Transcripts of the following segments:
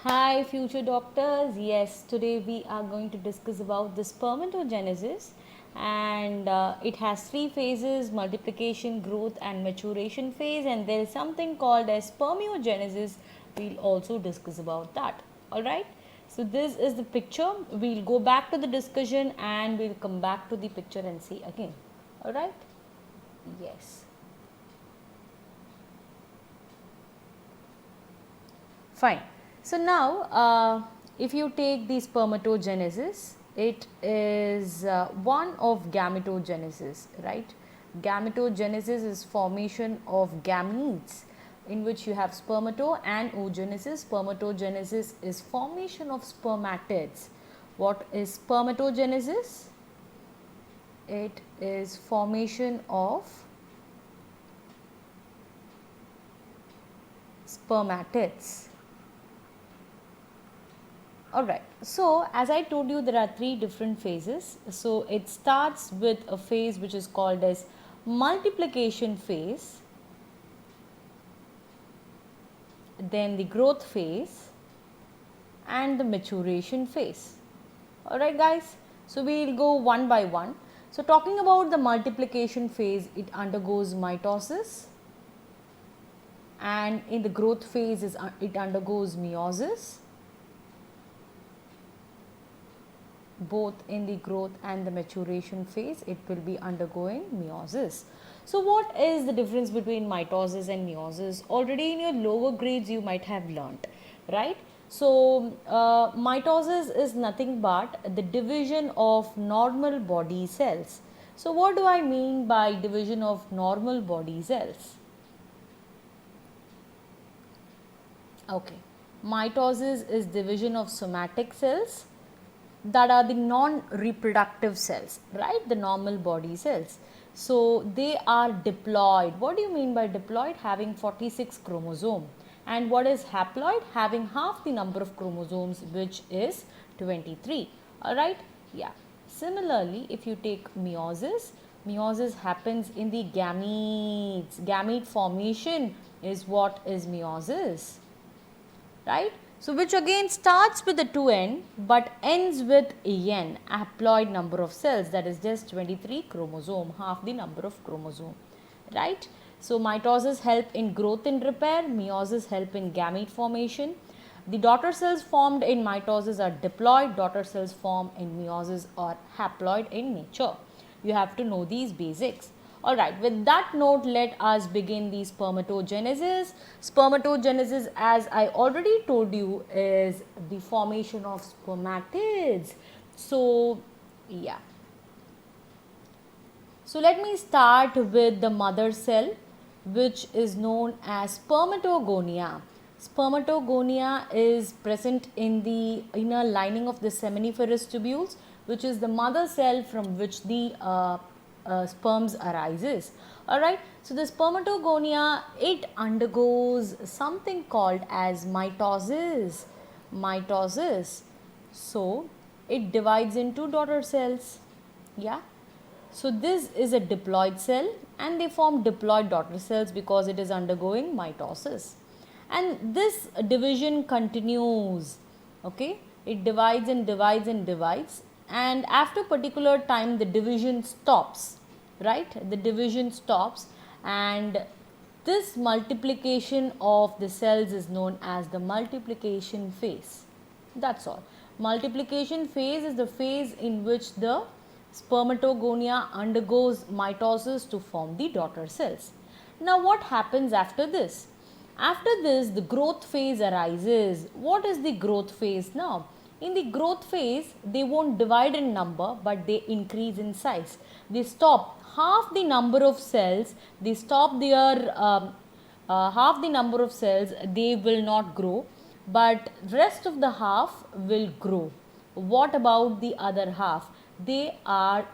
Hi future doctors, yes, today we are going to discuss about the spermatogenesis, and it has three phases: multiplication, growth and maturation phase, and there is something called as spermiogenesis. We'll also discuss about that. Alright, so this is the picture. We'll go back to the discussion and we'll come back to the picture and see again. Alright, yes. Fine. So now, if you take the spermatogenesis, it is one of gametogenesis, right? Gametogenesis is formation of gametes, in which you have spermato and oogenesis. Spermatogenesis is formation of spermatids. What is spermatogenesis? It is formation of spermatids. Alright, so as I told you, there are three different phases. So it starts with a phase which is called as multiplication phase, then the growth phase and the maturation phase. Alright guys, so we will go one by one. So talking about the multiplication phase, it undergoes mitosis, and in the growth phase it undergoes meiosis. Both in the growth and the maturation phase, it will be undergoing meiosis. So what is the difference between mitosis and meiosis? Already in your lower grades you might have learnt, right? So mitosis is nothing but the division of normal body cells. So what do I mean by division of normal body cells? Okay, mitosis is division of somatic cells that are the non-reproductive cells, right? The normal body cells. So they are diploid. What do you mean by diploid? Having 46 chromosome. And what is haploid? Having half the number of chromosomes, which is 23. Alright? Yeah. Similarly, if you take meiosis, meiosis happens in the gametes. Gamete formation is what is meiosis, right? So which again starts with a 2n but ends with n, haploid number of cells, that is just 23 chromosome, half the number of chromosome, right? So mitosis help in growth and repair, meiosis help in gamete formation. The daughter cells formed in mitosis are diploid, daughter cells formed in meiosis are haploid in nature. You have to know these basics. Alright, with that note, let us begin the spermatogenesis. Spermatogenesis, as I already told you, is the formation of spermatids. So, yeah. So, let me start with the mother cell, which is known as spermatogonia. Spermatogonia is present in the inner lining of the seminiferous tubules, which is the mother cell from which the sperms arises. Alright, so the spermatogonia, it undergoes something called as mitosis. Mitosis. So, it divides into daughter cells. Yeah. So this is a diploid cell and they form diploid daughter cells because it is undergoing mitosis. And this division continues, okay? It divides and divides and divides, and after particular time the division stops, right? The division stops, and this multiplication of the cells is known as the multiplication phase. That's all. Multiplication phase is the phase in which the spermatogonia undergoes mitosis to form the daughter cells. Now what happens after this? After this, the growth phase arises. What is the growth phase now? In the growth phase, they won't divide in number, but they increase in size. They stop half the number of cells, they stop their half the number of cells, they will not grow, but rest of the half will grow. What about the other half? They are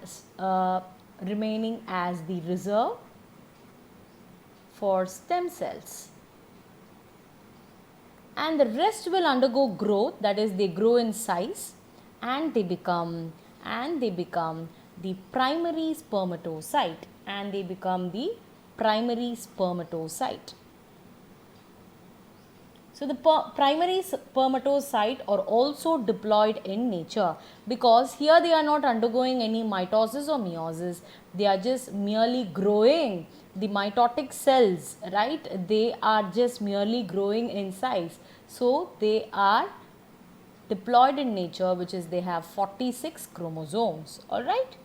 remaining as the reserve for stem cells, and the rest will undergo growth, that is they grow in size and they become the primary spermatocyte, and they become the primary spermatocyte. So the primary spermatocyte are also diploid in nature, because here they are not undergoing any mitosis or meiosis. They are just merely growing. The mitotic cells, right? They are just merely growing in size. So they are diploid in nature, which is they have 46 chromosomes. Alright?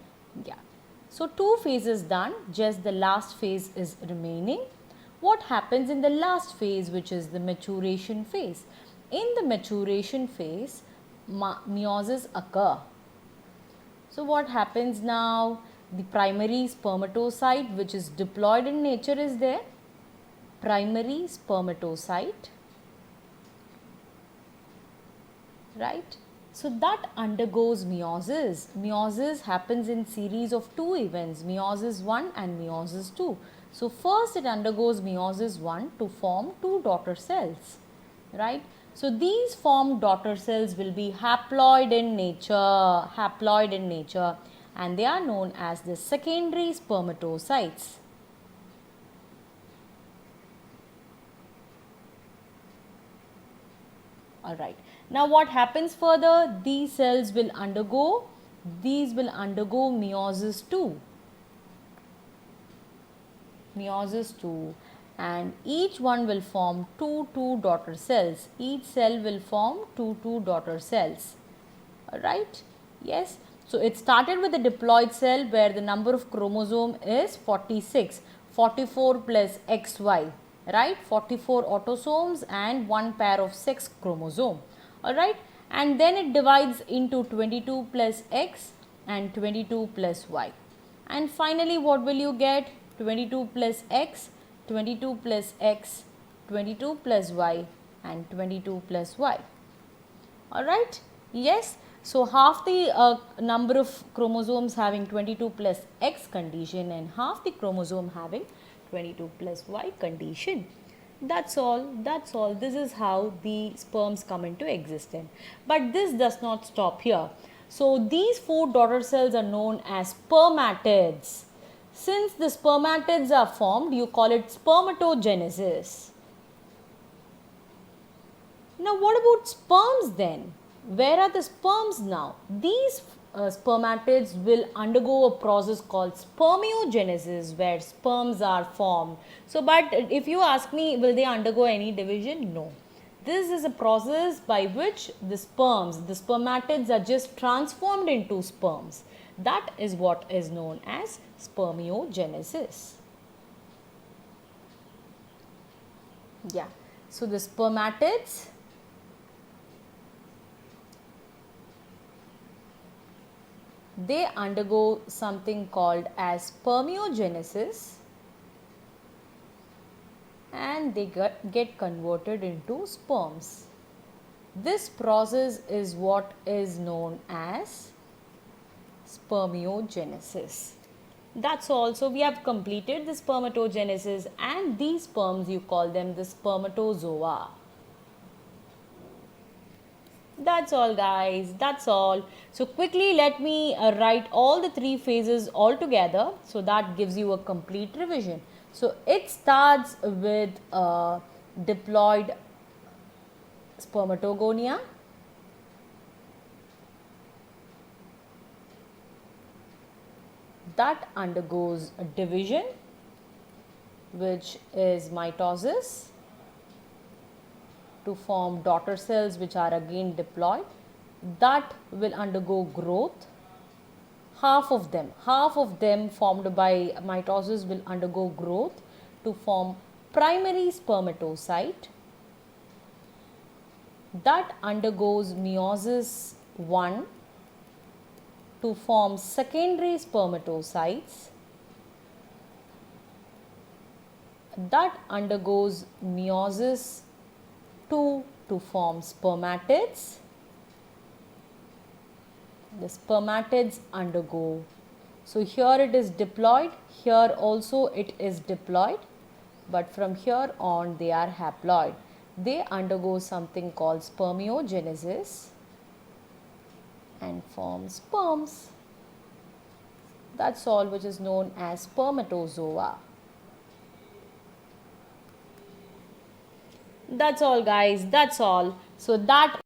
Yeah. So two phases done, just the last phase is remaining. What happens in the last phase, which is the maturation phase? In the maturation phase, meiosis occur. So what happens now? The primary spermatocyte, which is diploid in nature, is there. Primary spermatocyte, right? So that undergoes meiosis. Meiosis happens in series of two events, meiosis 1 and meiosis 2. So first it undergoes meiosis 1 to form two daughter cells, right? So these formed daughter cells will be haploid in nature, and they are known as the secondary spermatocytes. Alright. Now what happens further? These cells will undergo meiosis 2. Meiosis 2, and each one will form two daughter cells. Each cell will form two daughter cells. Alright? Yes. So it started with a diploid cell where the number of chromosome is 46, 44 plus XY, right? 44 autosomes and one pair of sex chromosome. Alright? And then it divides into 22 plus X and 22 plus Y. And finally what will you get? 22 plus X, 22 plus X, 22 plus Y and 22 plus Y. Alright? Yes. So half the number of chromosomes having 22 plus X condition and half the chromosome having 22 plus Y condition. That's all. This is how the sperms come into existence. But this does not stop here. So these four daughter cells are known as spermatids. Since the spermatids are formed, you call it spermatogenesis. Now what about sperms then? Where are the sperms now? These spermatids will undergo a process called spermiogenesis, where sperms are formed. So but if you ask me, will they undergo any division? No. This is a process by which the spermatids are just transformed into sperms. That is what is known as spermiogenesis. Yeah. So the spermatids, they undergo something called as spermiogenesis, and they get converted into sperms. This process is what is known as spermiogenesis. That's all. So we have completed the spermatogenesis, and these sperms, you call them the spermatozoa. That's all guys, that's all. So quickly let me write all the three phases all together, so that gives you a complete revision. So it starts with diploid spermatogonia. That undergoes a division, which is mitosis, to form daughter cells, which are again diploid. That will undergo growth. Half of them formed by mitosis will undergo growth to form primary spermatocyte. That undergoes meiosis 1 to form secondary spermatocytes. That undergoes meiosis 2 to form spermatids. The spermatids undergo, so here it is diploid, here also it is diploid, but from here on they are haploid. They undergo something called spermiogenesis and form sperms. That's all, which is known as spermatozoa. That's all, guys. That's all. So that